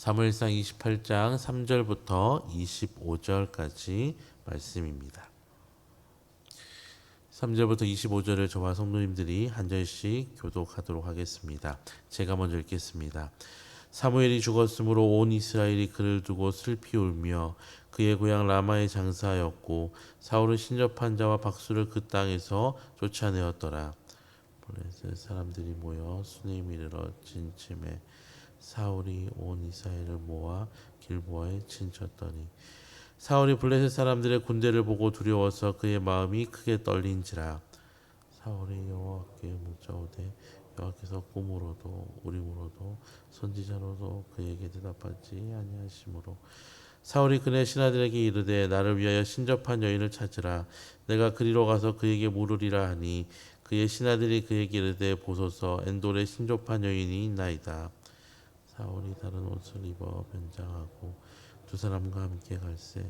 사무엘상 28장 3절부터 25절까지 말씀입니다. 3절부터 25절을 저와 성도님들이 한 절씩 교독하도록 하겠습니다. 제가 먼저 읽겠습니다. 사무엘이 죽었으므로 온 이스라엘이 그를 두고 슬피 울며 그의 고향 라마에 장사하였고 사울은 신접한 자와 박수를 그 땅에서 쫓아내었더라. 블레셋 사람들이 모여 수네임에 이르러 진침해 사울이 온 이스라엘을 모아 길보아에 진쳤더니 사울이 블레셋 사람들의 군대를 보고 두려워서 그의 마음이 크게 떨린지라. 사울이 여호와께 묻자오되 여호와께서 꿈으로도 우림으로도 선지자로도 그에게 대답하지 아니하시므로 사울이 그네 신하들에게 이르되 나를 위하여 신접한 여인을 찾으라. 내가 그리로 가서 그에게 물으리라 하니 그의 신하들이 그에게 이르되 보소서 엔돌에 신접한 여인이 있나이다. 사울이 다른 옷을 입어 변장하고 두 사람과 함께 갈새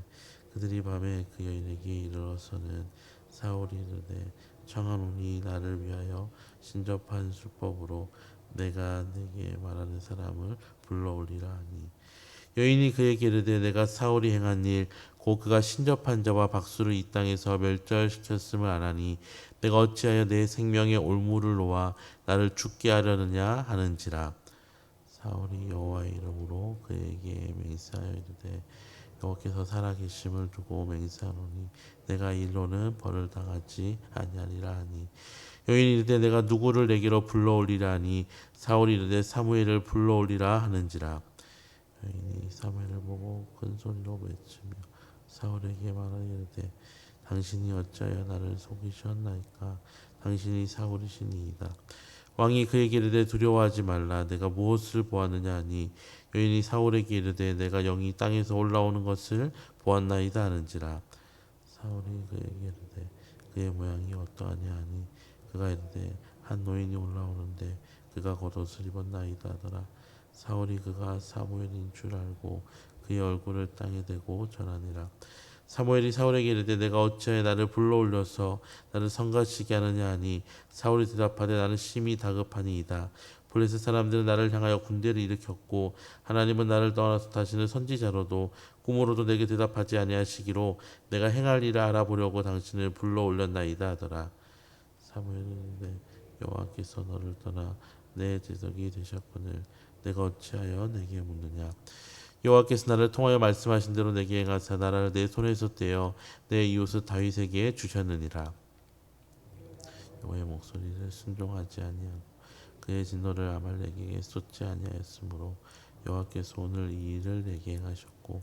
그들이 밤에 그 여인에게 이르러서는 사울이 이르되 청하노니 나를 위하여 신접한 수법으로 내가 내게 말하는 사람을 불러올리라 하니 여인이 그에게 이르되 내가 사울이 행한 일 곧 그가 신접한 자와 박수를 이 땅에서 멸절시켰음을 아나니 내가 어찌하여 내 생명의 올무를 놓아 나를 죽게 하려느냐 하는지라. 사울이 여호와의 이름으로 그에게 맹세하여 이르되 여호와께서 살아계심을 두고 맹세하노니 내가 일로는 벌을 당하지 아니하리라 하니 여인이 이르되 내가 누구를 내게로 불러올리라 하니 사울이 이르되 사무엘을 불러올리라 하는지라. 여인이 사무엘을 보고 큰 소리로 외치며 사울에게 말하여 이르되 당신이 어찌하여 나를 속이셨나이까. 당신이 사울이시니이다. 왕이 그에게 이르되 두려워하지 말라. 내가 무엇을 보았느냐 하니 여인이 사울에게 이르되 내가 영이 땅에서 올라오는 것을 보았나이다 하는지라. 사울이 그에게 이르되 그의 모양이 어떠하냐 하니 그가 이르되 한 노인이 올라오는데 그가 겉옷을 입었나이다 하더라. 사울이 그가 사무엘인 줄 알고 그의 얼굴을 땅에 대고 절하니라. 사무엘이 사울에게 이르되 내가 어찌하여 나를 불러올려서 나를 성가시게 하느냐 하니 사울이 대답하되 나는 심히 다급하니이다. 블레셋 사람들은 나를 향하여 군대를 일으켰고 하나님은 나를 떠나서 다시는 선지자로도 꿈으로도 내게 대답하지 아니하시기로 내가 행할 일을 알아보려고 당신을 불러올렸나이다 하더라. 사무엘이 이르되 여호와께서 너를 떠나 내 대적이 되셨거늘 내가 어찌하여 내게 묻느냐. 여호와께서 나를 통하여 말씀하신 대로 내게 행하사 나라를 내 손에서 떼어 내 이웃을 다윗에게 주셨느니라. 여호와의 목소리를 순종하지 아니하고 그의 진노를 아말렉에게 쏟지 아니하였으므로 여호와께서 오늘 이 일을 내게 행하셨고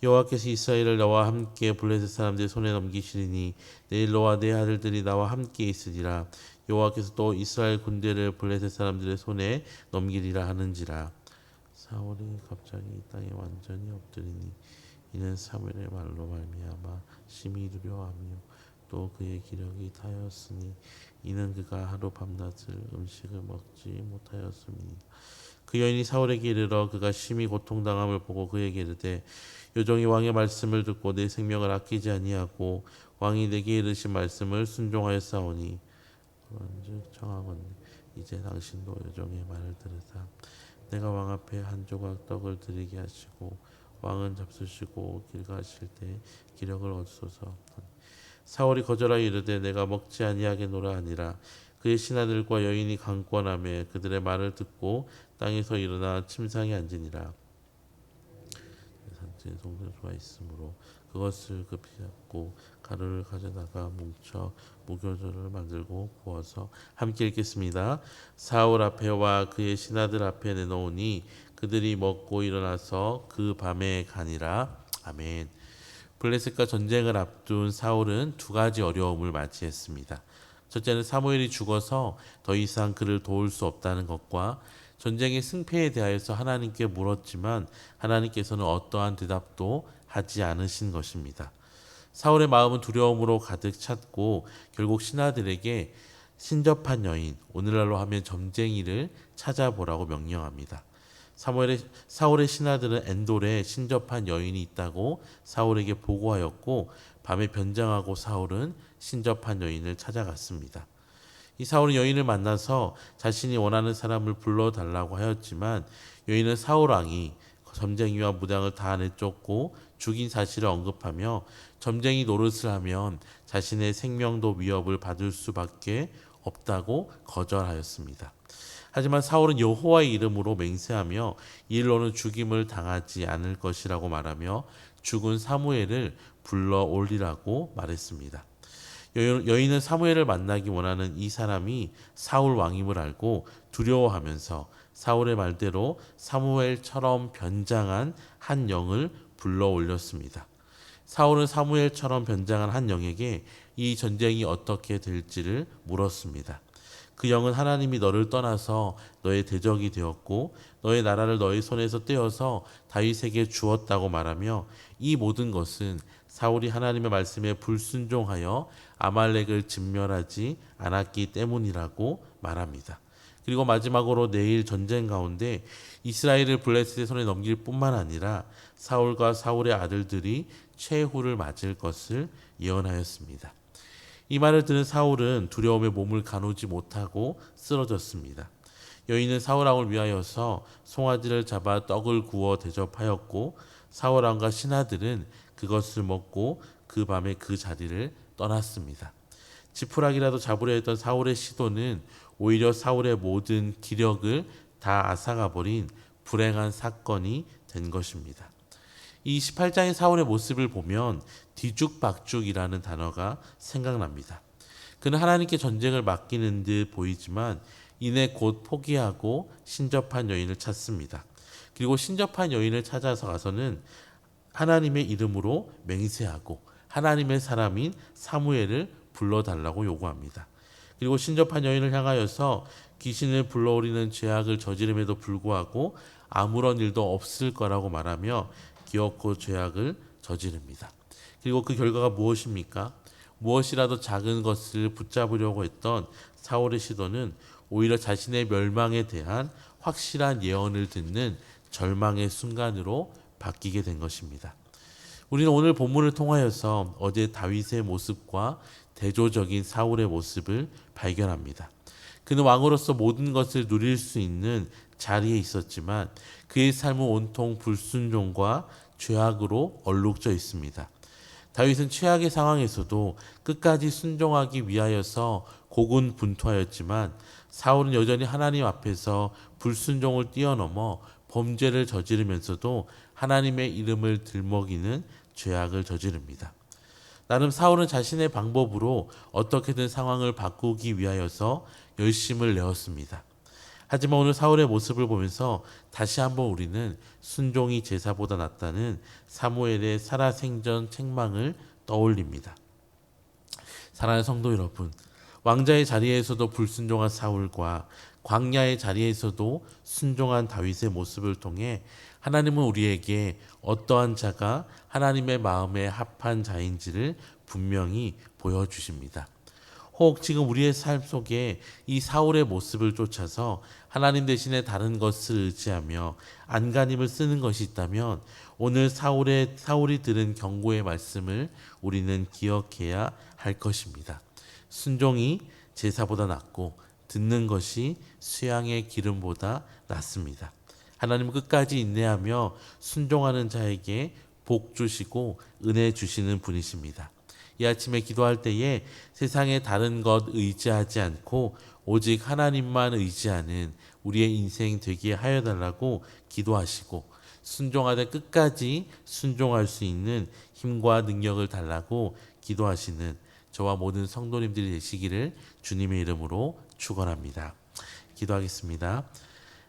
여호와께서 이스라엘을 나와 함께 블레셋 사람들의 손에 넘기시리니 내일 너와 내 아들들이 나와 함께 있으리라. 여호와께서 또 이스라엘 군대를 블레셋 사람들의 손에 넘기리라 하는지라. 사울이 갑자기 이 땅에 완전히 엎드리니 이는 사무엘의 말로 말미암아 심히 두려워하며 또 그의 기력이 다하였으니 이는 그가 하루 밤낮을 음식을 먹지 못하였음이니라. 그 여인이 사울에게 이르러 그가 심히 고통당함을 보고 그에게 이르되 요정이 왕의 말씀을 듣고 내 생명을 아끼지 아니하고 왕이 내게 이르신 말씀을 순종하였사오니 그런즉 청하건대 이제 당신도 요정의 말을 들으사 내가 왕 앞에 한 조각 떡을 드리게 하시고 왕은 잡수시고 길 가실 때 기력을 얻으소서. 사울이 거절하여 이르되 내가 먹지 아니하겠노라 하니라. 그의 신하들과 여인이 강권하며 그들의 말을 듣고 땅에서 일어나 침상에 앉으니라. 산지에 송들소가 있으므로 그것을 급히 잡고 가루를 가져다가 뭉쳐 무교절을 만들고 부어서 함께 읽겠습니다. 사울 앞에와 그의 신하들 앞에 내놓으니 그들이 먹고 일어나서 그 밤에 가니라. 아멘. 블레셋과 전쟁을 앞둔 사울은 두 가지 어려움을 맞이했습니다. 첫째는 사무엘이 죽어서 더 이상 그를 도울 수 없다는 것과 전쟁의 승패에 대하여서 하나님께 물었지만 하나님께서는 어떠한 대답도 하지 않으신 것입니다. 사울의 마음은 두려움으로 가득 찼고 결국 신하들에게 신접한 여인, 오늘날로 하면 점쟁이를 찾아보라고 명령합니다. 사울의 신하들은 엔돌에 신접한 여인이 있다고 사울에게 보고하였고 밤에 변장하고 사울은 신접한 여인을 찾아갔습니다. 이 사울은 여인을 만나서 자신이 원하는 사람을 불러달라고 하였지만 여인은 사울 왕이 점쟁이와 무당을 다 내쫓고 죽인 사실을 언급하며 점쟁이 노릇을 하면 자신의 생명도 위협을 받을 수밖에 없다고 거절하였습니다. 하지만 사울은 여호와의 이름으로 맹세하며 이 일로는 죽임을 당하지 않을 것이라고 말하며 죽은 사무엘을 불러 올리라고 말했습니다. 여인은 사무엘을 만나기 원하는 이 사람이 사울 왕임을 알고 두려워하면서 사울의 말대로 사무엘처럼 변장한 한 영을 불러 올렸습니다. 사울은 사무엘처럼 변장한 한 영에게 이 전쟁이 어떻게 될지를 물었습니다. 그 영은 하나님이 너를 떠나서 너의 대적이 되었고 너의 나라를 너의 손에서 떼어서 다윗에게 주었다고 말하며 이 모든 것은 사울이 하나님의 말씀에 불순종하여 아말렉을 진멸하지 않았기 때문이라고 말합니다. 그리고 마지막으로 내일 전쟁 가운데 이스라엘을 블레셋의 손에 넘길 뿐만 아니라 사울과 사울의 아들들이 최후를 맞을 것을 예언하였습니다. 이 말을 들은 사울은 두려움에 몸을 가누지 못하고 쓰러졌습니다. 여인은 사울 왕을 위하여서 송아지를 잡아 떡을 구워 대접하였고 사울 왕과 신하들은 그것을 먹고 그 밤에 그 자리를 떠났습니다. 지푸라기라도 잡으려 했던 사울의 시도는 오히려 사울의 모든 기력을 다 앗아가버린 불행한 사건이 된 것입니다. 이 18장의 사울의 모습을 보면 뒤죽박죽이라는 단어가 생각납니다. 그는 하나님께 전쟁을 맡기는 듯 보이지만 이내 곧 포기하고 신접한 여인을 찾습니다. 그리고 신접한 여인을 찾아서 가서는 하나님의 이름으로 맹세하고 하나님의 사람인 사무엘을 불러달라고 요구합니다. 그리고 신접한 여인을 향하여서 귀신을 불러오리는 죄악을 저지름에도 불구하고 아무런 일도 없을 거라고 말하며 기어코 죄악을 저지릅니다. 그리고 그 결과가 무엇입니까? 무엇이라도 작은 것을 붙잡으려고 했던 사울의 시도는 오히려 자신의 멸망에 대한 확실한 예언을 듣는 절망의 순간으로 바뀌게 된 것입니다. 우리는 오늘 본문을 통하여서 어제 다윗의 모습과 대조적인 사울의 모습을 발견합니다. 그는 왕으로서 모든 것을 누릴 수 있는 자리에 있었지만 그의 삶은 온통 불순종과 죄악으로 얼룩져 있습니다. 다윗은 최악의 상황에서도 끝까지 순종하기 위하여서 고군분투하였지만 사울은 여전히 하나님 앞에서 불순종을 뛰어넘어 범죄를 저지르면서도 하나님의 이름을 들먹이는 죄악을 저지릅니다. 나름 사울은 자신의 방법으로 어떻게든 상황을 바꾸기 위하여서 열심을 내었습니다. 하지만 오늘 사울의 모습을 보면서 다시 한번 우리는 순종이 제사보다 낫다는 사무엘의 살아생전 책망을 떠올립니다. 사랑하는 성도 여러분, 왕자의 자리에서도 불순종한 사울과 광야의 자리에서도 순종한 다윗의 모습을 통해 하나님은 우리에게 어떠한 자가 하나님의 마음에 합한 자인지를 분명히 보여주십니다. 혹 지금 우리의 삶 속에 이 사울의 모습을 쫓아서 하나님 대신에 다른 것을 의지하며 안간힘을 쓰는 것이 있다면 오늘 사울이 들은 경고의 말씀을 우리는 기억해야 할 것입니다. 순종이 제사보다 낫고 듣는 것이 수양의 기름보다 낫습니다. 하나님은 끝까지 인내하며 순종하는 자에게 복 주시고 은혜 주시는 분이십니다. 이 아침에 기도할 때에 세상의 다른 것 의지하지 않고 오직 하나님만 의지하는 우리의 인생 되게 하여 달라고 기도하시고 순종하되 끝까지 순종할 수 있는 힘과 능력을 달라고 기도하시는 저와 모든 성도님들이 되시기를 주님의 이름으로 축원합니다. 기도하겠습니다.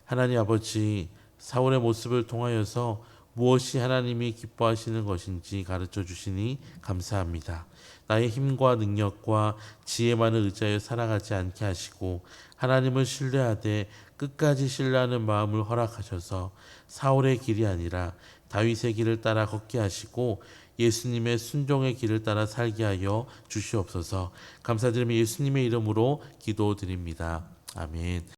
하나님 아버지, 사울의 모습을 통하여서 무엇이 하나님이 기뻐하시는 것인지 가르쳐 주시니 감사합니다. 나의 힘과 능력과 지혜만을 의지하여 살아가지 않게 하시고 하나님을 신뢰하되 끝까지 신뢰하는 마음을 허락하셔서 사울의 길이 아니라 다윗의 길을 따라 걷게 하시고 예수님의 순종의 길을 따라 살게 하여 주시옵소서. 감사드리며 예수님의 이름으로 기도드립니다. 아멘.